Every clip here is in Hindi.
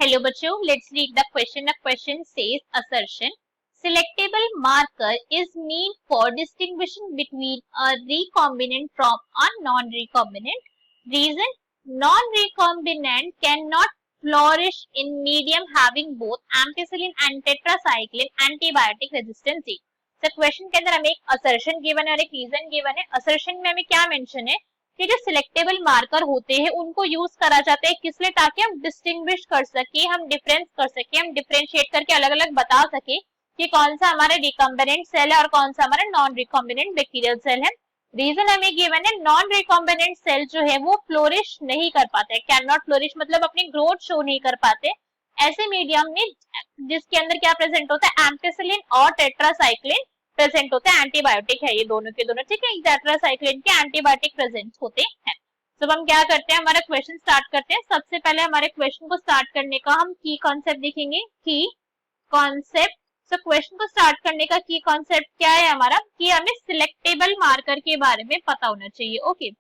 Hello बच्चों, let's read the question. The question says assertion. Selectable marker is meant for distinguishing between a recombinant from a non-recombinant. Reason: non-recombinant cannot flourish in medium having both ampicillin and tetracycline antibiotic resistant gene. So question के अंदर हमें एक assertion given है और एक reason given है. Assertion में हमें क्या mention है कि जो सिलेक्टेबल मार्कर होते हैं उनको यूज करा जाता है किस लिए, ताकि हम डिस्टिंग्विश कर सके, हम डिफरेंस कर सके, हम डिफरेंशिएट करके अलग अलग बता सके कि कौन सा हमारा रिकॉम्बिनेंट सेल है और कौन सा हमारा नॉन रिकॉम्बिनेंट बैक्टीरियल सेल है. रीजन हमें गिवन है, नॉन रिकॉम्बिनेंट सेल जो है वो फ्लोरिश नहीं कर पाते, कैन नॉट फ्लोरिश मतलब अपनी ग्रोथ शो नहीं कर पाते ऐसे मीडियम में जिसके अंदर क्या प्रेजेंट होता है, एम्पिसिलिन और टेट्रासाइक्लिन प्रेजेंट होते हैं. एंटीबायोटिक है ये दोनों के दोनों, ठीक है. टेट्रासाइक्लिन के एंटीबायोटिक प्रेजेंट होते हैं. तो हम क्या करते हैं, हमारा क्वेश्चन स्टार्ट करते हैं. सबसे पहले हमारे क्वेश्चन को स्टार्ट करने का हम की कॉन्सेप्ट देखेंगे. की कॉन्सेप्ट. तो क्वेश्चन को स्टार्ट करने का की कॉन्सेप्ट क्या है हमारा, कि हमें सिलेक्टेबल मार्कर के बारे में पता होना चाहिए. ओके,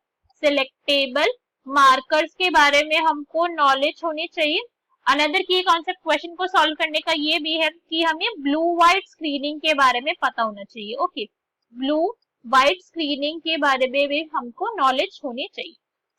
सिलेक्टेबल मार्कर्स के बारे में हमको नॉलेज होनी चाहिए. अनदर की कॉन्सेप्ट क्वेश्चन को सॉल्व करने का ये भी है कि हमें ब्लू व्हाइट स्क्रीनिंग के बारे में पता होना चाहिए. ओके, ब्लू व्हाइट स्क्रीनिंग के बारे में भी हमको नॉलेज होनी चाहिए.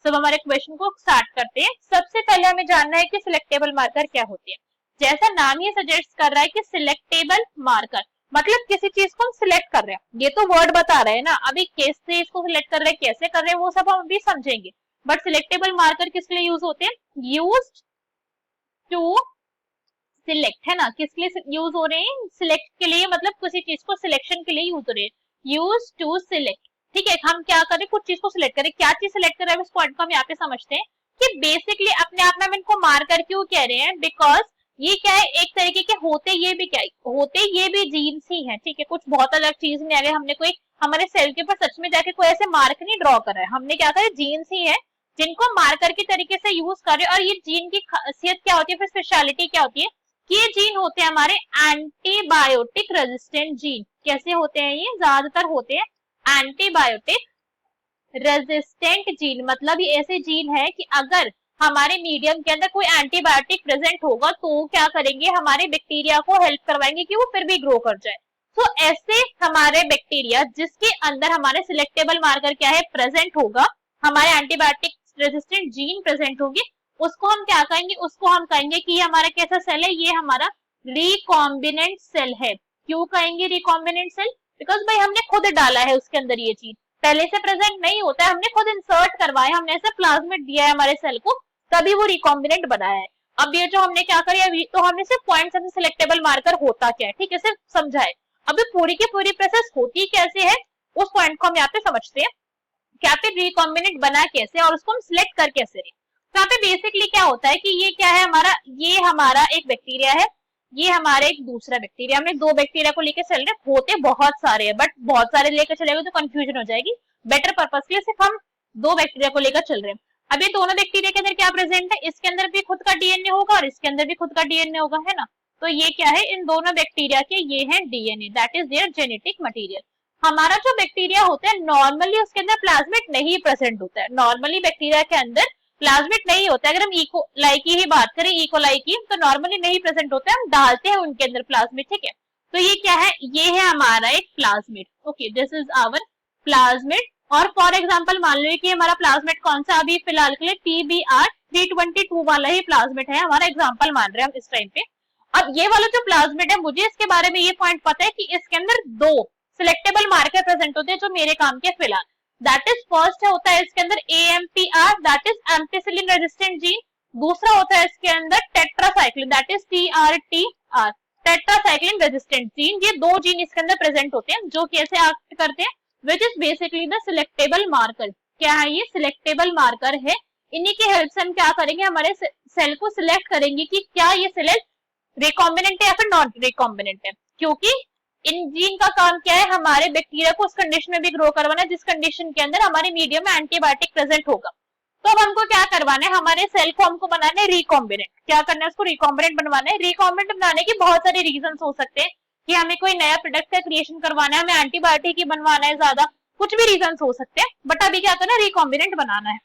सब हमारे क्वेश्चन को स्टार्ट करते हैं. सबसे पहले हमें जानना है कि सिलेक्टेबल मार्कर क्या होते हैं. जैसा नाम ही सजेस्ट कर रहा है कि सिलेक्टेबल मार्कर मतलब किसी चीज को हम सिलेक्ट कर रहे हैं, ये तो वर्ड बता रहे हैं ना. अभी कैसे इसको सिलेक्ट कर रहे हैं, कैसे कर रहे हैं, वो सब हम अभी समझेंगे. बट सिलेक्टेबल मार्कर किस लिए यूज होते हैं, यूज्ड टू सिलेक्ट, है ना. किस लिए यूज हो रहे हैं, सिलेक्ट के लिए, मतलब किसी चीज को सिलेक्शन के लिए यूज हो रहे हैं. यूज टू सिलेक्ट, ठीक है. हम क्या करें, कुछ चीज को सिलेक्ट करें. क्या चीज सिलेक्ट कर रहे हैं इस पॉइंट को हम यहाँ पे समझते हैं कि बेसिकली अपने आप में हम इनको मार्कर क्यों कह रहे हैं, बिकॉज ये क्या है, एक तरीके के होते ये भी क्या है, होते ये भी जीन्स ही है, ठीक है. कुछ बहुत अलग चीज नहीं. अगर हमने कोई हमारे सेल के ऊपर सच में जाके कोई ऐसे मार्क नहीं ड्रॉ करा है, हमने क्या करा, जीन्स ही है जिनको मार्कर की तरीके से यूज कर रहे हैं. और ये जीन की खासियत क्या होती है, फिर स्पेशलिटी क्या होती है, कि ये जीन होते हैं हमारे एंटीबायोटिक रेजिस्टेंट जीन. कैसे होते हैं ये, ज्यादातर होते हैं एंटीबायोटिक रेजिस्टेंट जीन. मतलब ये ऐसे जीन है कि अगर हमारे मीडियम के अंदर कोई एंटीबायोटिक प्रेजेंट होगा तो क्या करेंगे, हमारे बैक्टीरिया को हेल्प करवाएंगे कि वो फिर भी ग्रो कर जाए. तो ऐसे हमारे बैक्टीरिया जिसके अंदर हमारे सिलेक्टेबल मार्कर क्या है, प्रेजेंट होगा, हमारे एंटीबायोटिक रेजिस्टेंट जीन प्रेजेंट होगी, उसको हम क्या कहेंगे, उसको हम कहेंगे कि ये हमारा कैसा सेल है, ये हमारा रिकॉम्बिनेंट सेल है. क्यों कहेंगे रिकॉम्बिनेंट सेल, बिकॉज भाई हमने खुद डाला है उसके अंदर, ये चीज पहले से प्रेजेंट नहीं होता है, हमने खुद इंसर्ट करवाया, हमने ऐसे प्लाज्मिड दिया है हमारे सेल को, तभी वो रिकॉम्बिनेंट बनाया है. अब ये जो हमने क्या करा, तो हमने सिर्फ पॉइंट से सिलेक्टेबल मार्कर होता क्या है, ठीक है, सिर्फ समझाए. अब पूरी की पूरी प्रोसेस होती कैसे है, उस पॉइंट को हम यहाँ पे समझते हैं. क्या पे रिकॉम्बिनेंट बना कैसे और उसको हम सिलेक्ट कर कैसे रहे. तो यहाँ पे बेसिकली क्या होता है कि ये क्या है हमारा, ये हमारा एक बैक्टीरिया है, ये हमारा एक दूसरा बैक्टीरिया. हमने दो बैक्टीरिया को लेकर चल रहे, होते बहुत सारे हैं बट बहुत सारे लेकर चलेगा तो कंफ्यूजन हो जाएगी. बेटर पर्पस के लिए सिर्फ हम दो बैक्टीरिया को लेकर चल रहे हैं. अब ये दोनों बैक्टीरिया के अंदर क्या प्रेजेंट है, इसके अंदर भी खुद का डीएनए होगा और इसके अंदर भी खुद का डीएनए होगा, है ना. तो ये क्या है, इन दोनों बैक्टीरिया के ये है DNA, that is there genetic material. हमारा जो बैक्टीरिया होता है नॉर्मली उसके अंदर प्लाज्मिड नहीं प्रेजेंट होता है. नॉर्मली बैक्टीरिया के अंदर प्लाज्मिड नहीं होता है. अगर हम इकोलाई की ही बात करें, इकोलाई की, तो नॉर्मली नहीं प्रेजेंट होता है, हम डालते हैं उनके अंदर प्लाज्मिड, ठीक है. तो ये क्या है, ये है हमारा एक plasmid. Okay, this is our plasmid. और फॉर एग्जांपल मान लो कि हमारा प्लाज्मिड कौन सा, अभी फिलहाल के लिए TBR 322 वाला ही प्लाज्मिड है हमारा, एग्जांपल मान रहे हैं हम इस टाइम पे. अब ये वाला जो प्लाज्मिड है, मुझे इसके बारे में ये पॉइंट पता है कि इसके अंदर दो सिलेक्टेबल मार्कर प्रेजेंट होते हैं जो मेरे काम के फिलहाल. दैट इज फर्स्ट होता है इसके अंदर AMPR, that is ampicillin resistant gene. दूसरा होता है इसके अंदर tetracycline, that is TRTR, tetracycline resistant gene. ये दो जीन इसके अंदर प्रेजेंट होते हैं जो कैसे एक्ट करते हैं, which is basically the selectable marker. क्या है ये, सिलेक्टेबल मार्कर है. इन्हीं की हेल्प से हम क्या करेंगे, हमारे सेल को सिलेक्ट करेंगे कि क्या ये सेल रिकॉम्बिनेंट है या फिर नॉन रिकॉम्बिनेंट है. क्योंकि इन जीन का काम क्या है, हमारे बैक्टीरिया को उस कंडीशन में भी ग्रो करवाना जिस कंडीशन के अंदर हमारे मीडियम में एंटीबायोटिक प्रेजेंट होगा. तो अब हमको क्या करवाना है, हमारे सेल को हमको बनाना है रिकॉम्बिनेंट. क्या करना है, उसको रिकॉम्बिनेंट बनवाना है. रिकॉम्बिनेंट बनाने के बहुत सारे रीजन हो सकते हैं कि हमें कोई नया प्रोडक्ट का क्रिएशन करवाना है, हमें एंटीबायोटिक ही बनवाना है, ज्यादा कुछ भी रीजन हो सकते हैं. बट अभी क्या करना है, रिकॉम्बिनेंट बनाना है.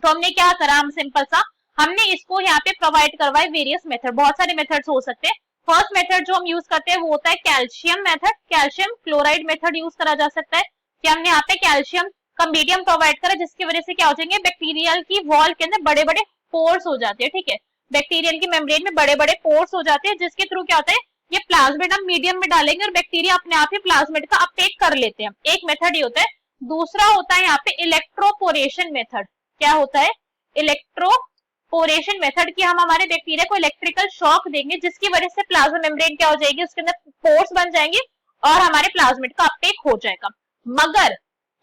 तो हमने क्या करा, हम सिंपल सा हमने इसको यहाँ पे प्रोवाइड करवाए वेरियस मेथड, बहुत सारे मेथड्स हो सकते हैं। फर्स्ट मेथड जो हम यूज करते हैं वो होता है calcium method, calcium chloride method use करा जा सकता है कि हमने यहाँ पे कैल्शियम का मीडियम प्रोवाइड करा, जिसकी वजह से क्या हो जाएंगे, बैक्टीरियल की वॉल के अंदर बड़े बड़े पोर्स हो जाते हैं, ठीक है, बैक्टीरियल की मेम्ब्रेन में बड़े बड़े पोर्स हो जाते हैं, जिसके थ्रू क्या होता है, ये प्लाज्मिड हम मीडियम में डालेंगे और बैक्टीरिया अपने आप ही प्लाज्मिड का अपटेक कर लेते हैं। एक मेथड ये होता है। दूसरा होता है यहाँ पे इलेक्ट्रोपोरेशन मेथड। क्या होता है, इलेक्ट्रोपोरेशन मेथड, कि हम हमारे बैक्टीरिया को इलेक्ट्रिकल शॉक देंगे, जिसकी वजह से प्लाज्मा मेम्ब्रेन क्या हो जाएगी, उसके अंदर पोर्स बन जाएंगे और हमारे प्लाज्मिड का अपटेक हो जाएगा। मगर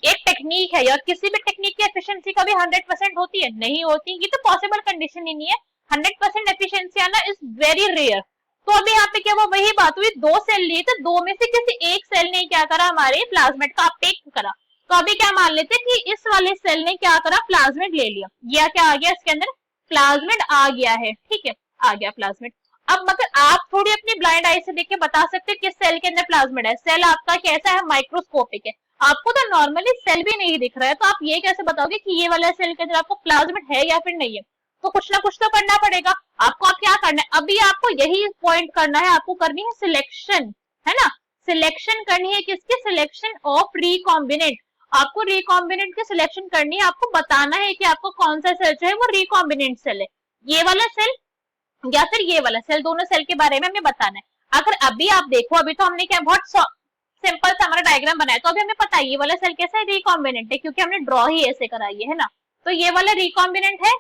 एक टेक्निक है, और किसी भी टेक्निक की एफिशिएंसी कभी 100% होती है, नहीं होती, ये तो पॉसिबल कंडीशन ही नहीं है। 100% एफिशिएंसी आना इज वेरी रेयर। तो अभी यहाँ पे क्या हुआ, वही बात हुई, 2 सेल लिए तो 2 में से किसी एक सेल ने क्या करा, हमारे प्लाज्मिड का अपटेक करा। तो अभी क्या मान लेते हैं कि इस वाले सेल ने क्या करा, प्लाज्मिड ले लिया, या क्या आ गया, इसके अंदर प्लाज्मिड आ गया है, ठीक है, आ गया प्लाज्मिड। अब मगर आप थोड़ी अपनी ब्लाइंड आई से देख के बता सकते हैं किस सेल के अंदर प्लाज्मिड है। सेल आपका कैसा है, माइक्रोस्कोपिक है, आपको तो नॉर्मली सेल भी नहीं दिख रहा है, तो आप ये कैसे बताओगे कि ये वाला सेल के अंदर आपको प्लाज्मिड है या फिर नहीं है। तो कुछ ना कुछ तो करना पड़ेगा आपको। आप क्या करना है, अभी आपको यही पॉइंट करना है, आपको करनी है सिलेक्शन, है ना, सिलेक्शन करनी है, किसकी, सिलेक्शन ऑफ रिकॉम्बिनेंट। आपको रिकॉम्बिनेंट की सिलेक्शन करनी है, आपको बताना है कि आपको कौन सा सेल जो है वो रिकॉम्बिनेंट सेल है, ये वाला सेल या फिर ये वाला सेल, दोनों सेल के बारे में हमें बताना है। अगर अभी आप देखो, अभी तो हमने क्या बहुत सिंपल सा हमारा डायग्राम बनाया, तो अभी हमें पता है ये वाला सेल कैसा है, रिकॉम्बिनेंट है, क्योंकि हमने ड्रॉ ही ऐसे कराई है ना। तो ये वाला रिकॉम्बिनेंट है,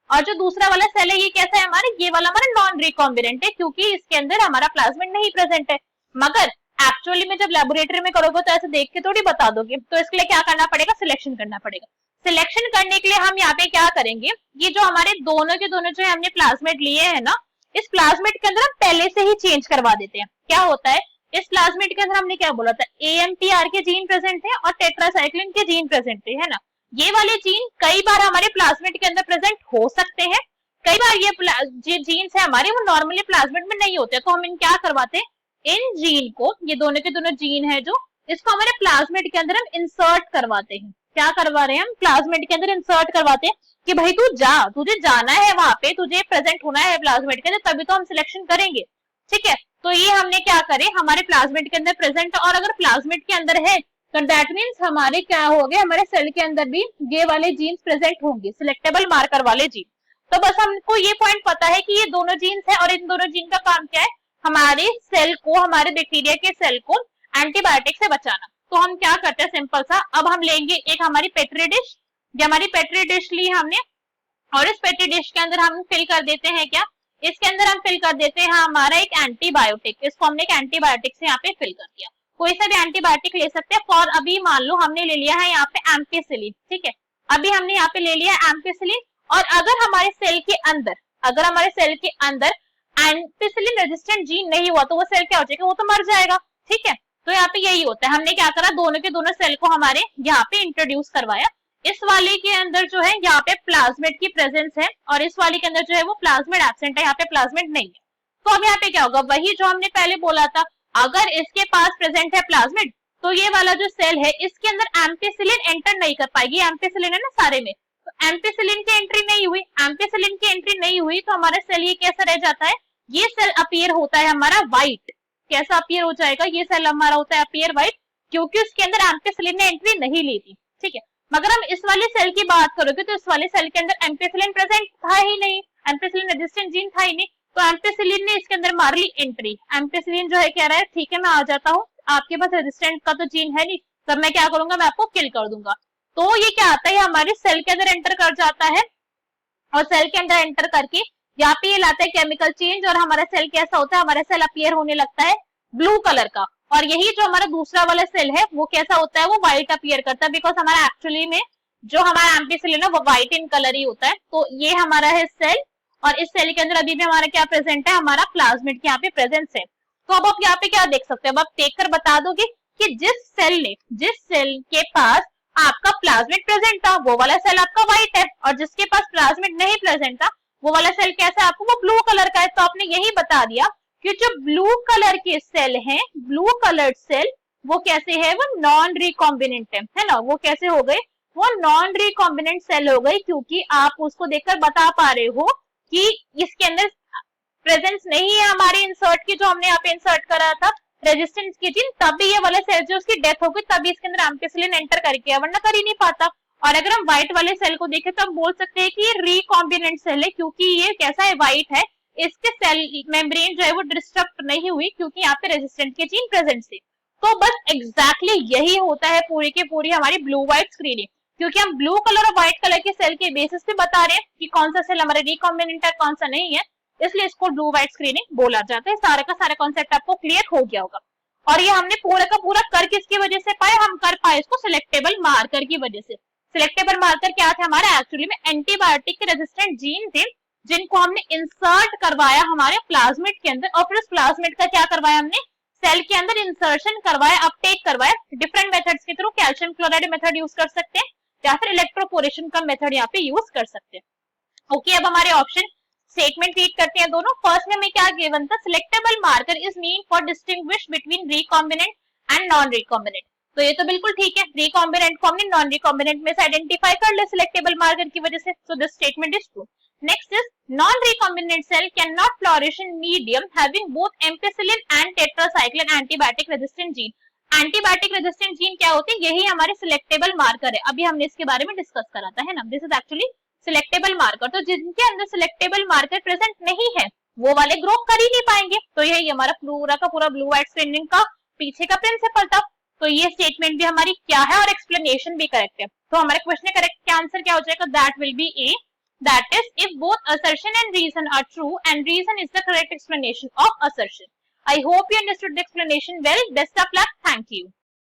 और जो दूसरा वाला सेल है ये कैसा है हमारा, ये वाला हमारा नॉन रिकॉम्बिनेंट है, क्योंकि इसके अंदर हमारा प्लाज्मिड नहीं प्रेजेंट है। मगर एक्चुअली में जब लेबोरेटरी में करोगे तो ऐसे देख के थोड़ी बता दोगे, तो इसके लिए क्या करना पड़ेगा, सिलेक्शन करना पड़ेगा। सिलेक्शन करने के लिए हम यहाँ पे क्या करेंगे, ये जो हमारे दोनों के दोनों जो है हमने प्लाज्मिड लिए हैं ना, इस प्लाज्मिड के अंदर हम पहले से ही चेंज करवा देते हैं। क्या होता है, इस प्लाज्मिड के अंदर हमने क्या बोला था, AMTR के जीन प्रेजेंट है और टेट्रासाइक्लिन के जीन प्रेजेंट है ना। ये वाले जीन कई बार हमारे प्लाज्मिड के अंदर प्रेजेंट हो सकते हैं, कई बार ये जीन्स है हमारे वो नॉर्मली प्लाज्मिड में नहीं होते, तो हम इन क्या करवाते हैं, इन जीन को, ये दोनों के दोनों जीन है जो, इसको हमारे प्लाज्मिड के अंदर हम इंसर्ट करवाते हैं। क्या करवा रहे हैं हम, प्लाज्मिड के अंदर इंसर्ट करवाते हैं कि भाई तू जा, तुझे जाना है वहां पे, तुझे प्रेजेंट होना है प्लाज्मिड के अंदर, तभी तो हम सिलेक्शन करेंगे, ठीक है। तो ये हमने क्या करे, हमारे प्लाज्मिड के अंदर प्रेजेंट, और अगर प्लाज्मिड के अंदर है तो दैट मीन्स हमारे क्या हो गए, हमारे सेल के अंदर भी ये वाले जीन्स प्रेजेंट होंगे, सिलेक्टेबल मार्कर वाले जीन। तो बस हमको ये पॉइंट पता है कि ये दोनों जीन्स है, और इन दोनों जीन का काम क्या है, हमारे सेल को, हमारे बैक्टीरिया के सेल को एंटीबायोटिक से बचाना। तो हम क्या करते हैं, सिंपल सा, अब हम लेंगे एक हमारी पेट्री डिश, जो हमारी पेट्री डिश ली हमने, और इस पेट्री डिश के अंदर हम फिल कर देते हैं क्या, इसके अंदर हम फिल कर देते हैं हमारा एक एंटीबायोटिक, इसको हमने एक एंटीबायोटिक से यहाँ पे फिल कर दिया। कोई सा भी एंटीबायोटिक ले सकते हैं, फॉर अभी मान लो हमने ले लिया है यहाँ पे एम्पिसिलिन, ठीक है, अभी हमने यहाँ पे ले लिया एम्पिसिलिन। और अगर हमारे सेल के अंदर, अगर हमारे सेल के अंदर एम्पिसिलिन रेजिस्टेंट जीन नहीं हुआ तो वो सेल क्या हो जाएगा, वो तो मर जाएगा, ठीक है। तो यहाँ पे यही होता है, हमने क्या करा, दोनों के दोनों सेल को हमारे यहाँ पे इंट्रोड्यूस करवाया। इस वाले के अंदर जो है यहाँ पे प्लाज्मिड की प्रेजेंस है, और इस वाले के अंदर जो है वो प्लाज्मिड एब्सेंट है, यहाँ पे प्लाज्मिड नहीं है। तो अब यहाँ पे क्या होगा, वही जो हमने पहले बोला था, अगर इसके पास प्रेजेंट है प्लाज्मिड, तो ये वाला जो सेल है इसके अंदर एम्पिसिलिन एंटर नहीं कर पाएगी, एम्पिसिलिन है ना सारे में, तो एम्पिसिलिन की एंट्री नहीं हुई, एम्पिसिलिन की एंट्री नहीं हुई तो हमारा सेल ये कैसा रह जाता है, ये सेल अपीयर होता है हमारा व्हाइट। कैसा अपीयर हो जाएगा, ये सेल हमारा होता है अपीयर व्हाइट, क्योंकि उसके अंदर एम्पिसिलिन ने एंट्री नहीं ली थी, ठीक है। मगर हम इस वाले सेल की बात करोगे तो इस वाले सेल के अंदर एम्पिसिलिन प्रेजेंट था ही नहीं, एम्पिसिलिन रेजिस्टेंट जीन था ही नहीं, तो एम्पिसिलिन ने इसके अंदर मार ली एंट्री। एम्पिसिलिन जो है कह रहा है ठीक है मैं आ जाता हूँ, आपके पास रेजिस्टेंट का तो जीन है नहीं, तब मैं क्या करूंगा, मैं आपको किल कर दूंगा। तो ये क्या आता है, हमारे सेल के अंदर एंटर कर जाता है, और सेल के अंदर एंटर करके यहाँ पे ये लाता है केमिकल चेंज, और हमारा सेल कैसा होता है, हमारा सेल अपीयर होने लगता है ब्लू कलर का, और यही जो हमारा दूसरा वाला सेल है वो कैसा होता है, वो व्हाइट अपीयर करता है, बिकॉज हमारा एक्चुअली में जो हमारा एम्पिसिलिन है वो व्हाइट इन कलर ही होता है। तो ये हमारा है सेल, और इस सेल के अंदर अभी भी हमारा क्या प्रेजेंट है, हमारा प्लाज्मिड की यहाँ पे प्रेजेंस है। तो अब आप यहाँ पे क्या देख सकते हो, अब आप देखकर बता दोगे कि जिस सेल के पास आपका प्लाज्मिड प्रेजेंट था वो वाला सेल आपका व्हाइट है, और जिसके पास प्लाज्मिड नहीं प्रेजेंट था वो वाला सेल कैसा है, आपको वो ब्लू कलर का है। तो आपने यही बता दिया कि जो ब्लू कलर के सेल हैं, ब्लू कलर्ड सेल, वो कैसे है, वो नॉन रिकॉम्बिनेंट है ना। वो कैसे हो गए, वो नॉन रिकॉम्बिनेंट सेल हो गई, क्योंकि आप उसको देखकर बता पा रहे हो कि इसके अंदर प्रेजेंस नहीं है हमारे इंसर्ट की, जो हमने यहाँ पे इंसर्ट करा था रेजिस्टेंस की जीन, तभी ये वाला सेल जो उसकी डेथ हो गई तभी इसके अंदर एम्पिसिलिन एंटर करके है, वरना कर ही नहीं पाता। और अगर हम व्हाइट वाले सेल को देखें तो हम बोल सकते हैं कि ये रिकॉम्बिनेंट सेल है, क्योंकि ये कैसा है, व्हाइट है, इसके सेल मेम्ब्रेन जो है वो डिस्टर्ब नहीं हुई क्योंकि यहाँ पे रेजिस्टेंट के जीन प्रेजेंट थे। तो बस एग्जैक्टली यही होता है पूरी की पूरी हमारी ब्लू व्हाइट स्क्रीनिंग, क्योंकि हम ब्लू कलर और व्हाइट कलर के सेल के बेसिस पे बता रहे हैं कि कौन सा सेल हमारा रिकॉम्बिनेंट है कौन सा नहीं है, इसलिए इसको ब्लू व्हाइट स्क्रीनिंग बोला जाता है। सारा का सारा कॉन्सेप्ट आपको क्लियर हो गया होगा। और ये हमने पूरा का पूरा कर किसकी वजह से पाए, हम कर पाए इसको सिलेक्टेबल मार्कर की वजह से। सिलेक्टेबल मार्कर क्या थे हमारा, एक्चुअली में एंटीबायोटिक के रेजिस्टेंट जीन थे जिनको हमने इंसर्ट करवाया हमारे प्लाज्मिड के अंदर, और फिर उस प्लाज्मिड का क्या करवाया हमने, सेल के अंदर इंसर्शन करवाया, अपटेक करवाया। डिफरेंट मेथड्स के through calcium chloride method use कर सकते हैं या फिर इलेक्ट्रोपोरेशन का मेथड यहाँ पे यूज कर सकते हैं। ओके, अब हमारे ऑप्शन स्टेटमेंट रीड करते हैं दोनों। फर्स्ट में हमें क्या गिवन था, selectable marker is mean for distinguish between recombinant and non recombinant. तो ये तो बिल्कुल ठीक है, रिकॉम्बिनेंट को हमने नॉन रिकॉम्बिनेंट में से आइडेंटिफाई कर ले सिलेक्टेबल मार्कर की वजह से, so this statement is true. Next is non recombinant cell can not flourish in medium having both ampicillin and tetracycline antibiotic resistant gene. Antibiotic resistant gene क्या होते हैं, यही हमारे सिलेक्टेबल मार्कर है, अभी हमने इसके बारे में डिस्कस करा था, है ना। This is actually selectable marker. तो जिनके अंदर सिलेक्टेबल मार्कर प्रेजेंट नहीं है वो वाले ग्रो कर ही नहीं पाएंगे। तो यही हमारा पूरा का पूरा ब्लू व्हाइट स्क्रीनिंग का पीछे का प्रिंसिपल था। तो ये स्टेटमेंट भी हमारी क्या है और एक्सप्लेनेशन भी करेक्ट है। तो हमारे क्वेश्चन का करेक्ट आंसर क्या हो जाएगा, that will be A, that is if both assertion and reason are true and reason is the correct explanation of assertion. I hope you understood the explanation well. Best of luck. Thank you.